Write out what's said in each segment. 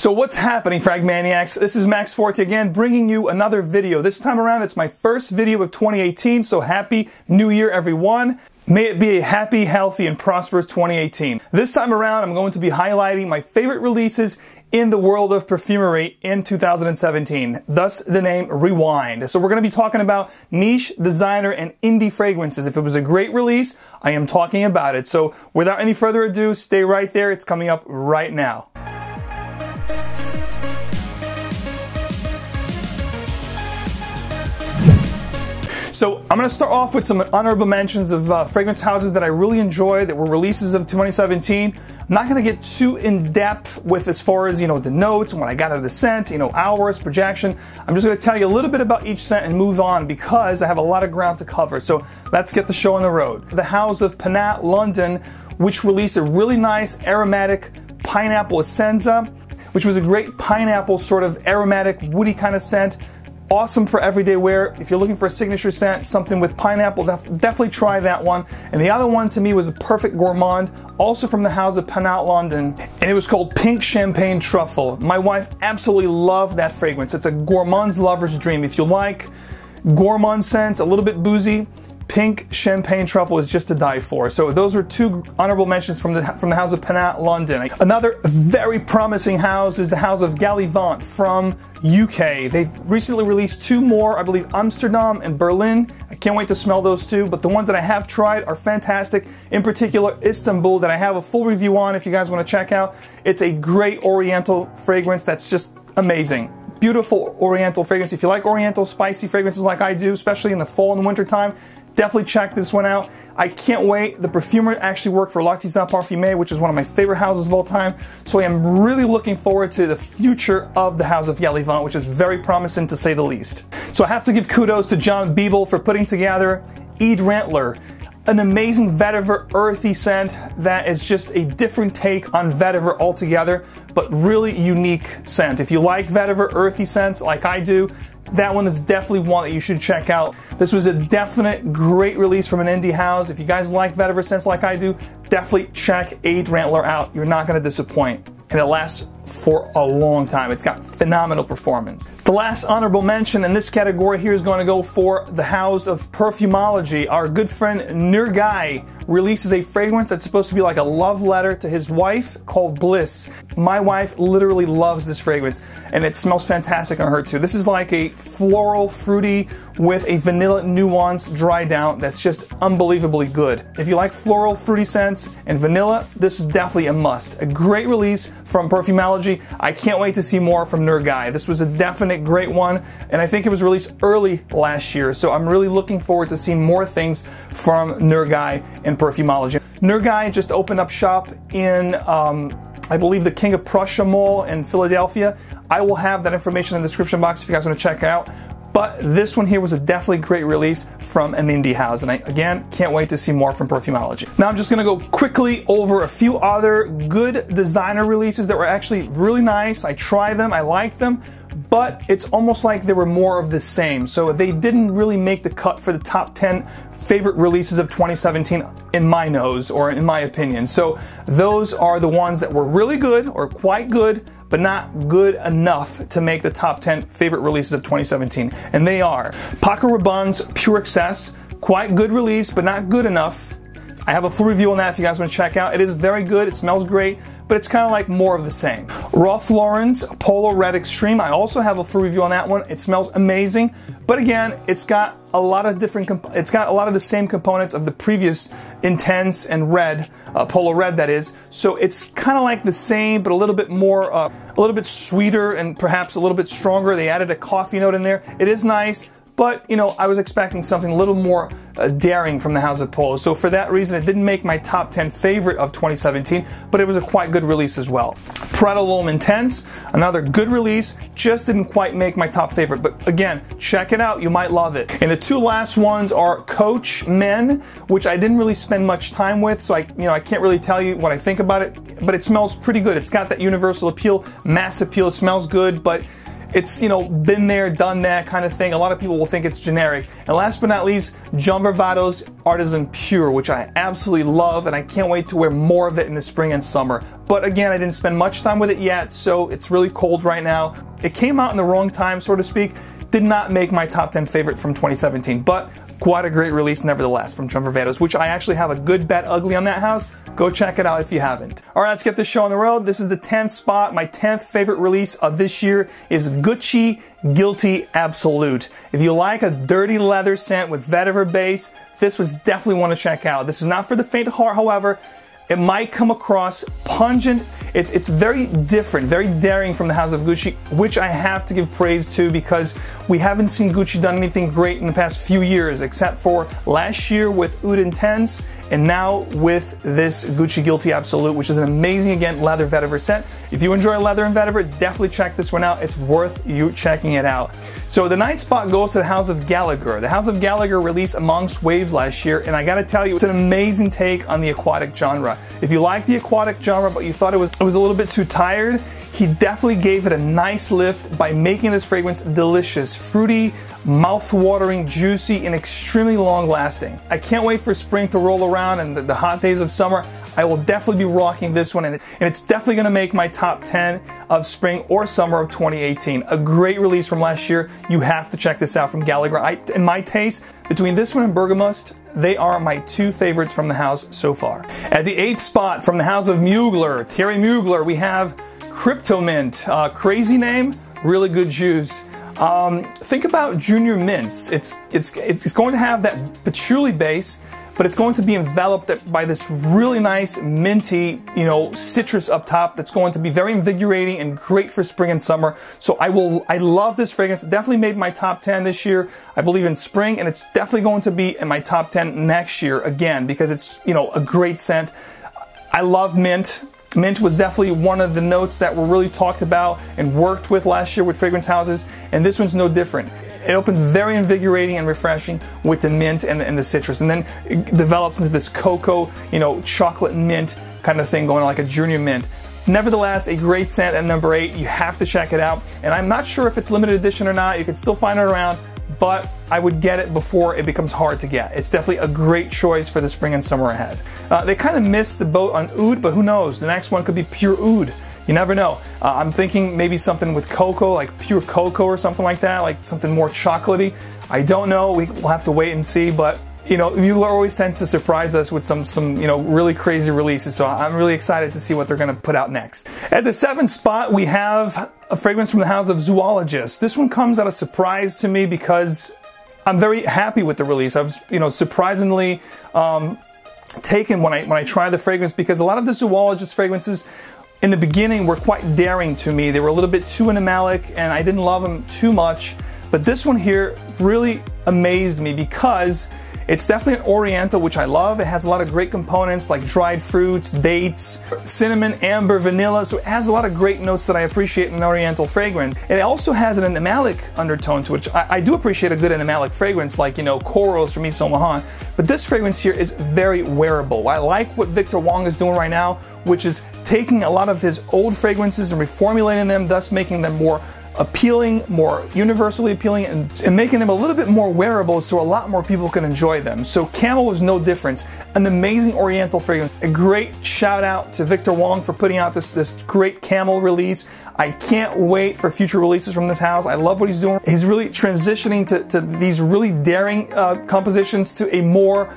So what's happening, Fragmaniacs? This is Max Forte again, bringing you another video. This time around, it's my first video of 2018, so happy New Year, everyone. May it be a happy, healthy, and prosperous 2018. This time around, I'm going to be highlighting my favorite releases in the world of perfumery in 2017, thus the name Rewind. So we're going to be talking about niche, designer, and indie fragrances. If it was a great release, I am talking about it. So without any further ado, stay right there. It's coming up right now. So I'm going to start off with some honorable mentions of fragrance houses that I really enjoy that were releases of 2017. I'm not going to get too in-depth with as far as, the notes, when I got out of the scent, hours, projection. I'm just going to tell you a little bit about each scent and move on because I have a lot of ground to cover. So let's get the show on the road. The house of Pernat London, which released a really nice aromatic pineapple essenza, which was a great pineapple sort of aromatic, woody kind of scent. Awesome for everyday wear. If you're looking for a signature scent, something with pineapple, definitely try that one. And the other one to me was a perfect gourmand, also from the house of Pernat London, and it was called Pink Champagne Truffle. My wife absolutely loved that fragrance. It's a gourmand's lover's dream. If you like gourmand scents, a little bit boozy, Pink Champagne Truffle is just to die for. So those are two honorable mentions from the house of Pernat London. Another very promising house is the house of Gallivant from UK. They've recently released two more, I believe Amsterdam and Berlin. I can't wait to smell those two, but the ones that I have tried are fantastic. In particular, Istanbul, that I have a full review on if you guys want to check out. It's a great Oriental fragrance that's just amazing. Beautiful Oriental fragrance. If you like Oriental spicy fragrances like I do, especially in the fall and winter time, definitely check this one out. I can't wait. The perfumer actually worked for L'Artisan Parfumé, which is one of my favorite houses of all time. So I am really looking forward to the future of the house of Gallivant, which is very promising to say the least. So I have to give kudos to John Biebel for putting together Eid Rantler, an amazing vetiver earthy scent that is just a different take on vetiver altogether, but really unique scent. If you like vetiver earthy scents like I do, that one is definitely one that you should check out. This was a definite great release from an indie house. If you guys like vetiver scents like I do, definitely check Eid Rantler out. You're not going to disappoint. And it lasts for a long time. It's got phenomenal performance. The last honorable mention in this category here is going to go for the house of Perfumology. Our good friend Nurgai releases a fragrance that's supposed to be like a love letter to his wife called Bliss. My wife literally loves this fragrance and it smells fantastic on her too. This is like a floral, fruity with a vanilla nuance dry down that's just unbelievably good. If you like floral, fruity scents and vanilla, this is definitely a must. A great release from Perfumology. I can't wait to see more from Nurgai. This was a definite great one, and I think it was released early last year, so I'm really looking forward to seeing more things from Nurgai and Perfumology. Nurgai just opened up shop in, I believe, the King of Prussia Mall in Philadelphia. I will have that information in the description box if you guys want to check out. But this one here was a definitely great release from an indie house, and I, again, can't wait to see more from Perfumology. Now I'm just going to go quickly over a few other good designer releases that were actually really nice. I tried them, I liked them, but it's almost like they were more of the same. So they didn't really make the cut for the top 10 favorite releases of 2017 in my nose, or in my opinion. So those are the ones that were really good or quite good, but not good enough to make the top 10 favorite releases of 2017. And they are Paco Rabanne's Pure Excess, quite good release, but not good enough. I have a full review on that if you guys want to check out. It is very good, it smells great, but it's kind of like more of the same. Ralph Lauren's Polo Red Extreme, I also have a full review on that one. It smells amazing, but again, it's got a lot of the same components of the previous Intense and Red, Polo Red that is. So it's kind of like the same, but a little bit more, a little bit sweeter and perhaps a little bit stronger. They added a coffee note in there. It is nice. But, I was expecting something a little more daring from the House of Polo. So for that reason, it didn't make my top 10 favorite of 2017, but it was a quite good release as well. Prada L'Homme Intense, another good release, just didn't quite make my top favorite. But again, check it out, you might love it. And the two last ones are Coach Men, which I didn't really spend much time with, so I can't really tell you what I think about it, but it smells pretty good. It's got that universal appeal, mass appeal, it smells good, but it's, you know, been there, done that kind of thing. A lot of people will think it's generic. And last but not least, John Varvatos Artisan Pure, which I absolutely love, and I can't wait to wear more of it in the spring and summer. But again, I didn't spend much time with it yet, so it's really cold right now. It came out in the wrong time, so to speak. Did not make my top 10 favorite from 2017, but quite a great release nevertheless from John Varvatos, which I actually have a good bet ugly on that house. Go check it out if you haven't. All right, let's get this show on the road. This is the 10th spot. My 10th favorite release of this year is Gucci Guilty Absolute. If you like a dirty leather scent with vetiver base, this was definitely one to check out. This is not for the faint of heart, however. It might come across pungent. It's very different, very daring from the House of Gucci, which I have to give praise to because we haven't seen Gucci done anything great in the past few years, except for last year with Oud Intense, and now with this Gucci Guilty Absolute, which is an amazing, again, leather vetiver scent. If you enjoy leather and vetiver, definitely check this one out. It's worth you checking it out. So the 9th spot goes to the House of Gallagher. The House of Gallagher released Amongst Waves last year, and I gotta tell you, it's an amazing take on the aquatic genre. If you like the aquatic genre, but you thought it was a little bit too tired, he definitely gave it a nice lift by making this fragrance delicious, fruity, mouth-watering, juicy, and extremely long-lasting. I can't wait for spring to roll around and the hot days of summer. I will definitely be rocking this one, and it's definitely going to make my top 10 of spring or summer of 2018. A great release from last year. You have to check this out from Gallagher. In my taste, between this one and Bergamust, they are my two favorites from the house so far. At the 8th spot from the House of Mugler, Thierry Mugler, we have Crypto Mint. Crazy name, really good juice. Think about Junior Mints. It's going to have that patchouli base, but it's going to be enveloped by this really nice minty, you know, citrus up top that's going to be very invigorating and great for spring and summer. So I love this fragrance. It definitely made my top 10 this year, I believe, in spring, and it's definitely going to be in my top 10 next year again because it's, you know, a great scent. I love mint. Mint was definitely one of the notes that were really talked about and worked with last year with fragrance houses, and this one's no different. It opens very invigorating and refreshing with the mint and the citrus, and then it develops into this cocoa, you know, chocolate mint kind of thing going on like a junior mint. Nevertheless, a great scent at number 8. You have to check it out, and I'm not sure if it's limited edition or not. You can still find it around, but I would get it before it becomes hard to get. It's definitely a great choice for the spring and summer ahead. They kind of missed the boat on oud, but who knows? The next one could be pure oud. You never know. I'm thinking maybe something with cocoa, like pure cocoa or something like that, like something more chocolatey. I don't know. We'll have to wait and see, but you know, Mugler always tends to surprise us with some you know, really crazy releases, so I'm really excited to see what they're going to put out next. At the 7th spot, we have a fragrance from the House of Zoologist. This one comes out of surprise to me because I'm very happy with the release. I was, you know, surprisingly taken when I tried the fragrance because a lot of the Zoologist fragrances in the beginning were quite daring to me. They were a little bit too animalic and I didn't love them too much. But this one here really amazed me because it's definitely an oriental, which I love. It has a lot of great components like dried fruits, dates, cinnamon, amber, vanilla. So it has a lot of great notes that I appreciate in an oriental fragrance. It also has an animalic undertone to it, which I do appreciate a good animalic fragrance like, you know, corals from Yves Saint Laurent. But this fragrance here is very wearable. I like what Victor Wong is doing right now, which is taking a lot of his old fragrances and reformulating them, thus making them more appealing, more universally appealing, and making them a little bit more wearable so a lot more people can enjoy them. So Camel was no different. An amazing oriental fragrance. A great shout out to Victor Wong for putting out this great Camel release. I can't wait for future releases from this house. I love what he's doing. He's really transitioning to these really daring compositions to a more,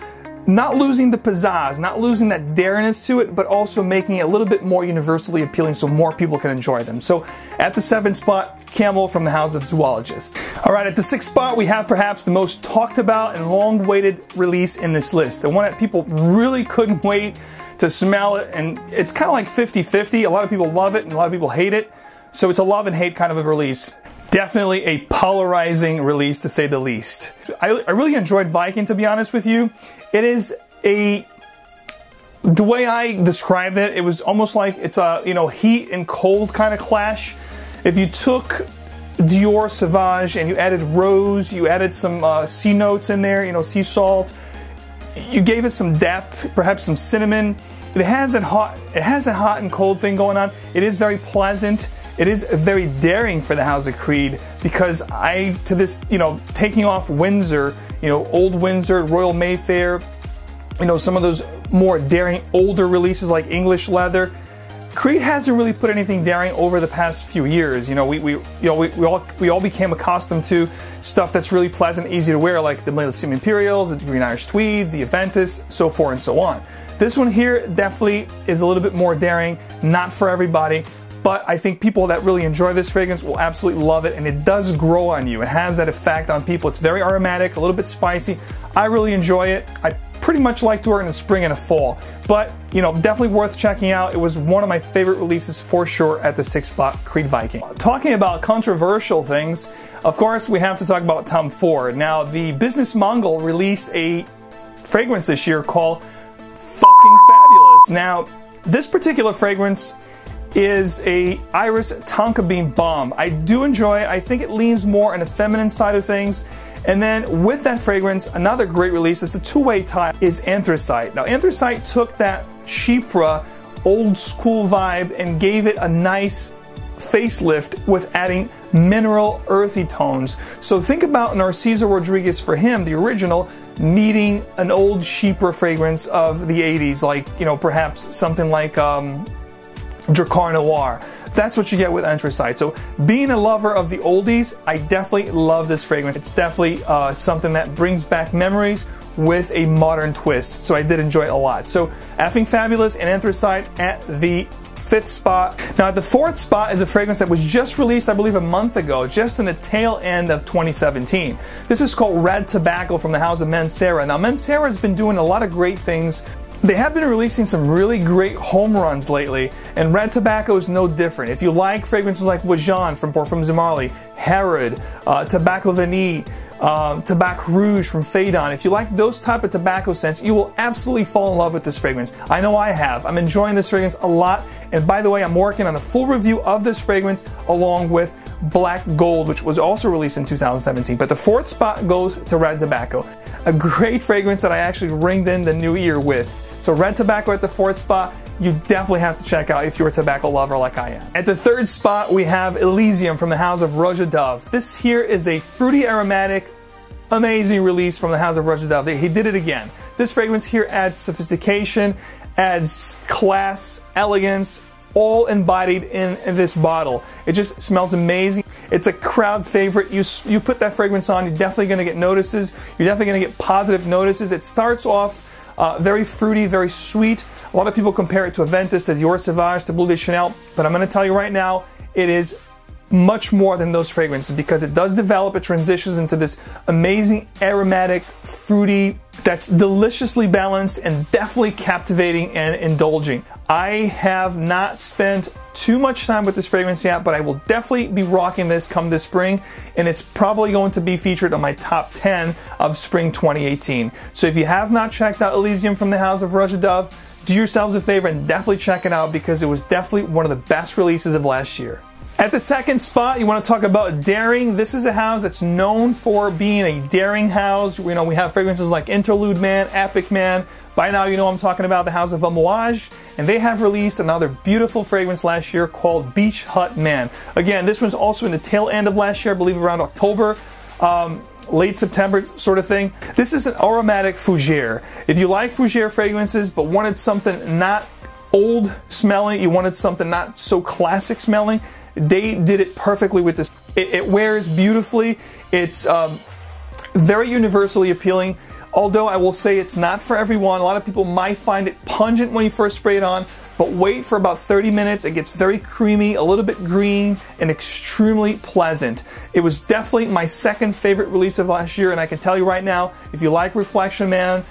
not losing the pizzazz, not losing that dariness to it, but also making it a little bit more universally appealing so more people can enjoy them. So at the 7th spot, Camel from the House of Zoologist. Alright, at the 6th spot, we have perhaps the most talked about and long-awaited release in this list. The one that people really couldn't wait to smell it, and it's kind of like 50-50. A lot of people love it and a lot of people hate it. So it's a love and hate kind of a release. Definitely a polarizing release, to say the least. I really enjoyed Viking, to be honest with you. It is the way I described it, it was almost like it's a, you know, heat and cold kind of clash. If you took Dior Sauvage and you added rose, you added some sea notes in there, you know, sea salt, you gave it some depth, perhaps some cinnamon. It has that hot and cold thing going on. It is very pleasant. it is very daring for the House of Creed, because taking off Windsor, Old Windsor, Royal Mayfair, some of those more daring older releases like English Leather, Creed hasn't really put anything daring over the past few years. We all became accustomed to stuff that's really pleasant, easy to wear, like the Millesime Imperials, the Green Irish Tweeds, the Aventus, so forth and so on. This one here definitely is a little bit more daring, not for everybody, but I think people that really enjoy this fragrance will absolutely love it, and it does grow on you. It has that effect on people. It's very aromatic, a little bit spicy. I really enjoy it. I pretty much like to wear it in the spring and the fall, but definitely worth checking out. It was one of my favorite releases for sure at the 6 Spot Creed Viking. Talking about controversial things, of course we have to talk about Tom Ford. Now, the Business Mongol released a fragrance this year called Fucking Fabulous. Now, this particular fragrance is a Iris Tonka Bean Balm. I do enjoy it. I think it leans more on the feminine side of things. And then with that fragrance, another great release, it's a two-way tie, is Anthracite. Now, Anthracite took that Chypre old school vibe and gave it a nice facelift with adding mineral earthy tones. So think about Narciso Rodriguez, for him, the original, meeting an old Chypre fragrance of the 80s, like, perhaps something like Drakkar Noir. That's what you get with Anthracite. So being a lover of the oldies, I definitely love this fragrance. It's definitely something that brings back memories with a modern twist. So I did enjoy it a lot. So Effing Fabulous and Anthracite at the 5th spot. Now at the 4th spot is a fragrance that was just released, I believe, a month ago, just in the tail end of 2017. This is called Red Tobacco from the house of Mancera. Now Mancera has been doing a lot of great things. They have been releasing some really great home runs lately, and Red Tobacco is no different. If you like fragrances like Wajan from Perfumes Herod, Tobacco Vanille, Tobacco Rouge from Phaedon, if you like those type of tobacco scents, you will absolutely fall in love with this fragrance. I know I have. I'm enjoying this fragrance a lot, and by the way, I'm working on a full review of this fragrance along with Black Gold, which was also released in 2017. But the 4th spot goes to Red Tobacco, a great fragrance that I actually ringed in the new year with. So Red Tobacco at the 4th spot, you definitely have to check out if you're a tobacco lover like I am. At the 3rd spot, we have Elysium from the house of Roja Dove. This here is a fruity aromatic, amazing release from the house of Roja Dove. He did it again. This fragrance here adds sophistication, adds class, elegance, all embodied in this bottle. It just smells amazing. It's a crowd favorite. You put that fragrance on, you're definitely going to get notices. You're definitely going to get positive notices. It starts off very fruity, very sweet. A lot of people compare it to Aventus, to Dior Sauvage, to Bleu de Chanel, but I'm going to tell you right now, it is much more than those fragrances, because it does develop, it transitions into this amazing aromatic, fruity, that's deliciously balanced and definitely captivating and indulging. I have not spent too much time with this fragrance yet, but I will definitely be rocking this come this spring, and it's probably going to be featured on my top 10 of spring 2018. So if you have not checked out Elysium from the house of Roja Dove, do yourselves a favor and definitely check it out, because it was definitely one of the best releases of last year. At the 2nd spot, you want to talk about daring. This is a house that's known for being a daring house. We have fragrances like Interlude Man, Epic Man. By now, you know I'm talking about the house of Amouage, and they have released another beautiful fragrance last year called Beach Hut Man. Again, this was also in the tail end of last year, I believe around October, late September sort of thing. This is an aromatic fougere. If you like fougere fragrances but wanted something not old smelling, you wanted something not so classic smelling, they did it perfectly with this. It wears beautifully. It's very universally appealing. Although I will say it's not for everyone. A lot of people might find it pungent when you first spray it on, but wait for about 30 minutes. It gets very creamy, a little bit green, and extremely pleasant. It was definitely my 2nd favorite release of last year, and I can tell you right now, if you like Reflection Man,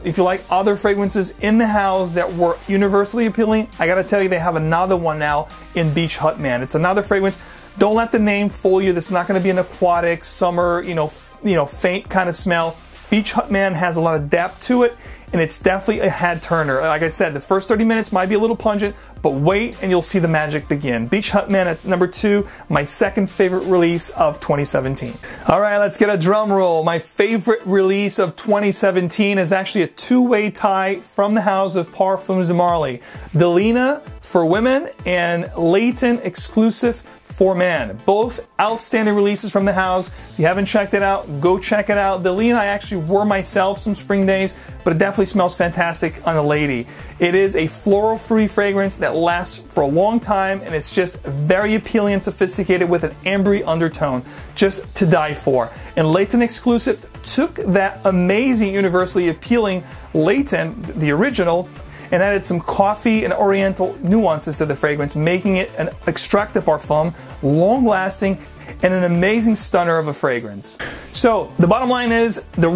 if you like other fragrances in the house that were universally appealing, I gotta tell you, they have another one now in Beach Hut Man. It's another fragrance. Don't let the name fool you. This is not gonna be an aquatic, summer, faint kind of smell. Beach Hut Man has a lot of depth to it, and it's definitely a head turner. Like I said, the first 30 minutes might be a little pungent, but wait and you'll see the magic begin. Beach Hut Man at number 2, my second favorite release of 2017. All right, let's get a drum roll. My favorite release of 2017 is actually a two-way tie from the house of Perfumes de Marly. Delina for women and Layton exclusive for men. Both outstanding releases from the house. If you haven't checked it out, go check it out. Delina I actually wore myself some spring days, but it definitely smells fantastic on a lady. It is a floral-free fragrance that lasts for a long time, and it's just very appealing and sophisticated with an ambery undertone, just to die for. And Layton exclusive took that amazing, universally appealing Layton, the original, and added some coffee and oriental nuances to the fragrance, making it an extrait de parfum, long-lasting, and an amazing stunner of a fragrance. So the bottom line is, the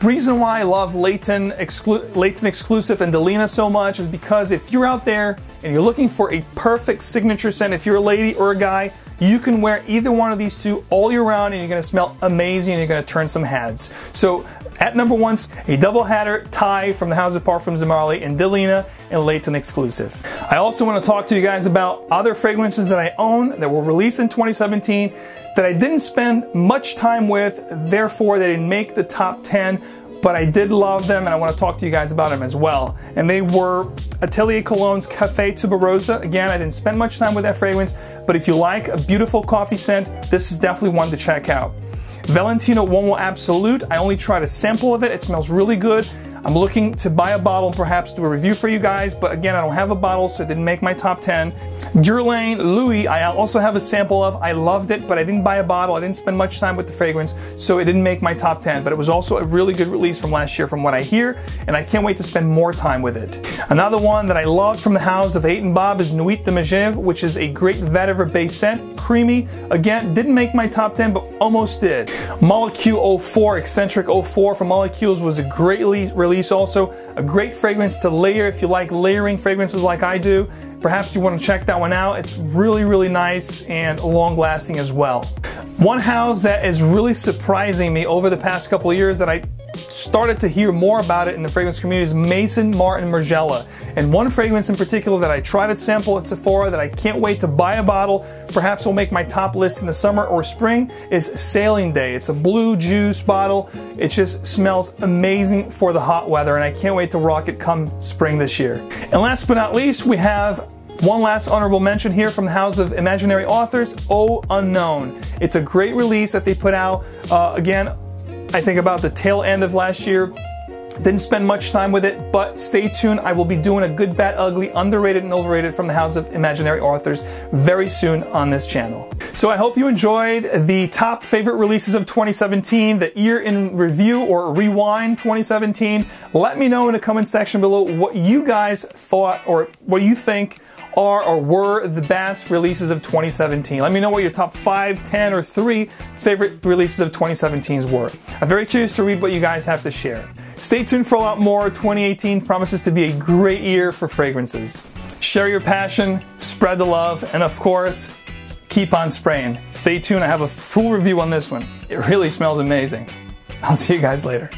reason why I love Layton exclusive and Delina so much is because if you're out there and you're looking for a perfect signature scent, if you're a lady or a guy, you can wear either one of these two all year round and you're going to smell amazing and you're going to turn some heads. So at number 1, a double header tie from the House of Perfumes de Marly and Delina and Layton exclusive. I also want to talk to you guys about other fragrances that I own that were released in 2017 that I didn't spend much time with, therefore they didn't make the top 10, but I did love them and I want to talk to you guys about them as well. And they were Atelier Colognes Café Tuberosa. Again, I didn't spend much time with that fragrance, but if you like a beautiful coffee scent, this is definitely one to check out. Valentino Uomo Absolute, I only tried a sample of it. It smells really good. I'm looking to buy a bottle and perhaps do a review for you guys, but again, I don't have a bottle, so it didn't make my top 10. Guerlain Louis, I also have a sample of. I loved it, but I didn't buy a bottle. I didn't spend much time with the fragrance, so it didn't make my top 10, but it was also a really good release from last year from what I hear, and I can't wait to spend more time with it. Another one that I loved from the house of Eight & Bob is Nuit de Magève, which is a great vetiver based scent, creamy. Again, didn't make my top 10, but almost did. Molecule 04, Eccentric 04 from Molecules was a great release also. A great fragrance to layer if you like layering fragrances like I do. Perhaps you want to check that one out. It's really, really nice and long lasting as well. One house that is really surprising me over the past couple of years that I started to hear more about it in the fragrance community is Maison Martin Margiela. And one fragrance in particular that I tried to sample at Sephora that I can't wait to buy a bottle, perhaps will make my top list in the summer or spring, is Sailing Day. It's a blue juice bottle. It just smells amazing for the hot weather and I can't wait to rock it come spring this year. And last but not least, we have one last honorable mention here from the House of Imaginary Authors, Oh Unknown. It's a great release that they put out. Again, I think about the tail end of last year. Didn't spend much time with it, but stay tuned. I will be doing a good, bad, ugly, underrated, and overrated from the House of Imaginary Authors very soon on this channel. So I hope you enjoyed the top favorite releases of 2017, the year in review or rewind 2017. Let me know in the comment section below what you guys thought or what you think are or were the best releases of 2017. Let me know what your top 5, 10, or 3 favorite releases of 2017s were. I'm very curious to read what you guys have to share. Stay tuned for a lot more. 2018 promises to be a great year for fragrances. Share your passion, spread the love, and of course, keep on spraying. Stay tuned, I have a full review on this one. It really smells amazing. I'll see you guys later.